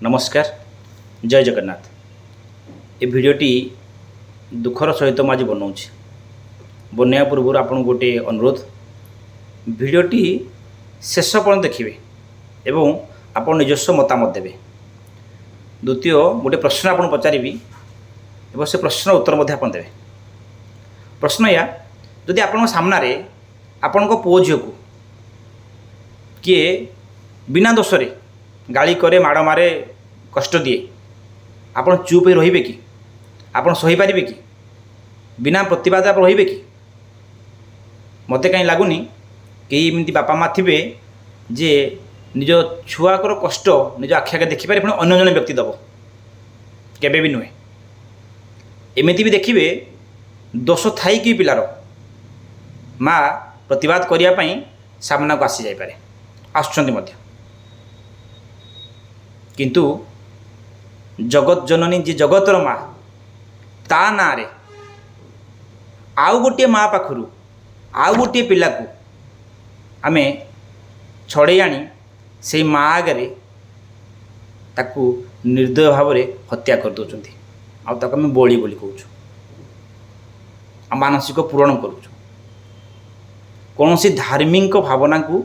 नमस्कार जय जगन्नाथ। ये भिडियोटी दुखर सहित मुझे बनाऊँच बनया पूर्व आपन गोटे अनुरोध भिडियोटी शेष पर्यंत देखिए एवं आप निजस्व मतामत देवे। द्वितीय गोटे प्रश्न आपन पचारि एवं से प्रश्न उत्तर मध्य आप देवे। प्रश्न या जदि आपण सामने आपण पुओ झील को किए बिना दोष रे गाली करे माड़ मारे कष्ट दिए आपड़ चुप रे कि आपड़ सही पारे कि बिना प्रतिवाद आप रे कि मत कहीं लगुनि कई एमती बापा माँ थे जे निज छुआकर कष्ट निज आखि आगे देखिपारे पुणी अन्य जन व्यक्ति दब केबे भी नुहे। एमती भी देखिए दोष थाई कि पिलार माँ प्रतिवाद करने सामना को आसी जापे आसुँच किंतु जगत जननी जी जगतर माँ ता ना रे आउ गोटे माँ पाखु आउ गोटे पिला को आमे छड़े आनी से माँ आगे ताकू निर्दय भाव में हत्या कर दौरान आम बली बोली कहूँ मानसिक पूरण करुँ कौन सी धार्मिक भावना को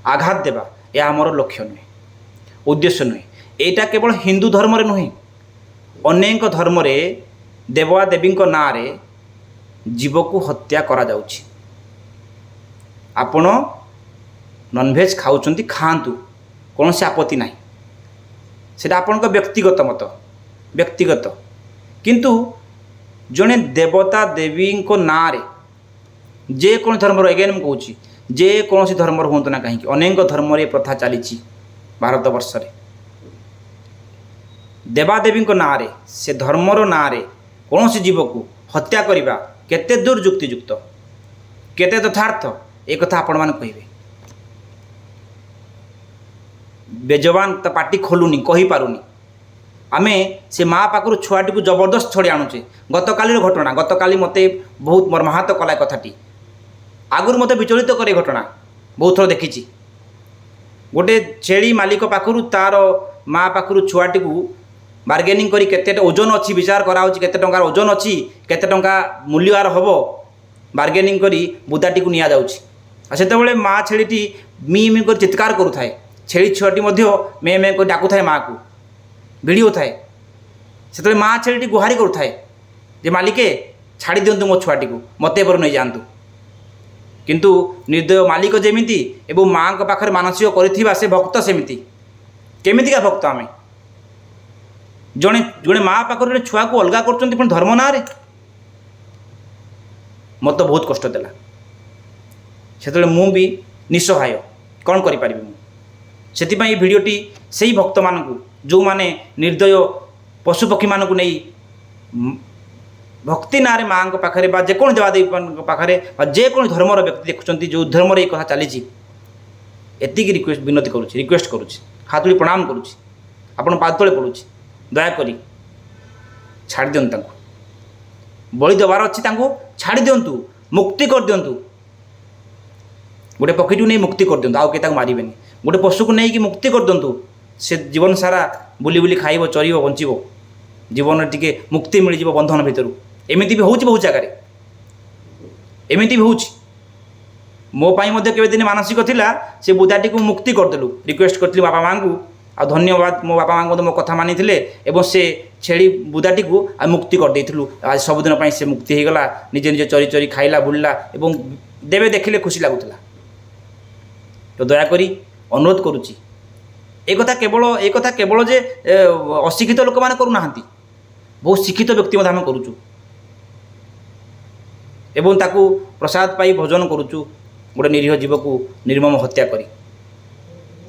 आघात देवा यह आमर लक्ष्य नुहे उद्देश्य नुहे। एटा केवल हिंदू धर्म रे नुहे अनेक धर्म रे देवा देवी ना रे जीव को हत्या करा जाउछि। आपण नॉनवेज खाउछंती खांतु कौन से आपत्ति ना से आपण व्यक्तिगत मत व्यक्तिगत किंतु जड़े देवता देवी ना रे जे कौन धर्म एगेन कहूँ जे कौन धर्म हूँ ना कहीं अनेक धर्म रे प्रथा चली भारत वर्ष रे देवादेवी ना रे से धर्मर ना रे कौन जीव को हत्या करवा केते दूर युक्तियुक्त केते यथार्थ एक कथा आपण मैंने कहे बेजबान तो पार्टी खोलुनी कही पारुनी आमे से माँ पाखु छुआटी को जबरदस्त छड़ी आणुचे। गतकाली घटना गतकाली मते बहुत मर्माहत कला कथाटी आगुरी मत विचलित करे घटना बहुत थर देखी गोटे छेली मालिक पाखु तार माँ पाखु छुआटी को बार्गेनिंग करी केते ओजन अच्छी विचार कराऊँ केते टंकार ओजन अच्छी केते टंका मूल्यार हम बार्गेनिंग करी बुदाटी को निया जाउछि। सेतेबेले माँ छेलीटी मी मी कर चित्कार करुए छेली छुआटी मे मे कर डाकू थाए माँ को भिड़ी थाए से माँ छेलीटी गुहारी करुए जे मालिके छाड़ी दिंतु मो छुआटी को मत पर नहीं जातु किंतु निर्दय मालिक जेमिति एवं माँ को पाखरे मानसिक करिथिबा से भक्त सेमिति केमितिका भक्त आमे जड़े जड़े माँ पाखर छुआ को अलगा कर धर्म ना रे मत तो बहुत कष्ट देला से मु भी निसहाय कौन करि से भिडियोटी से ही भक्त मान जो माने निर्दय पशुपक्षी मान को नहीं भक्ति ना माँ पाखे जेको देवादेवी पाखे जेको धर्मर व्यक्ति देखुं जो धर्म ये कथा चली एतिक रिक्वेस्ट विनती करुँच रिक्वेस्ट करुँच हाथ जोड़ी प्रणाम करुँच आपण पाद तले पड़ुछि दयाकोरी छाड़ दियंतु बलि देवार अच्छी छाड़ दियंतु मुक्ति कर दियंतु गोटे पक्षी नहीं मुक्ति कर दियंतु आउ के मारे गोटे पशु को नहीं कि मुक्ति कर दियंतु से जीवन सारा बुली बुली खाइब चर बंचब जीवन टिके मुक्ति मिल जाव बंधन भितर एमती भी होउछि बहुत जगह एमती भी होउछि मो पाई मध्य केबे दिन मानसिक थिला से बुदाटी को मुक्ति करदेलु रिक्वेस्ट करथिलि बापा माँ को आ धन्यवाद मो बापा माँ मो कथा मानी एवं से छेली बुदाटी को आ मुक्ति कर देइथिलु आज सबुदिन से मुक्ति हो गला निजे निजे चरी चरी खाइला बुलला एवं देवे देखिले खुशी लगुला। तो दयाकोरी अनुरोध करुच्ची एक कथा केवल जे अशिक्षित लोक मैंने करूना बहुत शिक्षित व्यक्ति आम करुचु एवं ताकू प्रसाद पाई भोजन करुचु गोटे निरीह जीव को निर्मम हत्या करी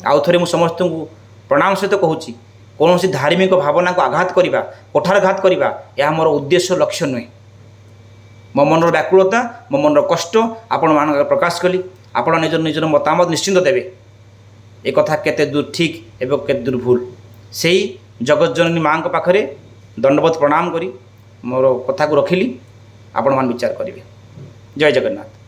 आउ थे मुझे समस्त को प्रणाम सहित कहूँ कौन सी धार्मिक भावना को आघात करवा कोठारघात करवा यह मोर उद्देश्य लक्ष्य नुहे। मो मनर व्याकुलता मो मनर कष्ट आपण मान प्रकाश कली आपण निज निजर मतामत निश्चिंत देवे एक कथा केते दूर ठीक एवं केते दूर भूल से जगत जननी माँ पाखे दंडवत प्रणाम करी मोर कथा को रखिली आपण मान विचार करेंगे। जय जगन्नाथ।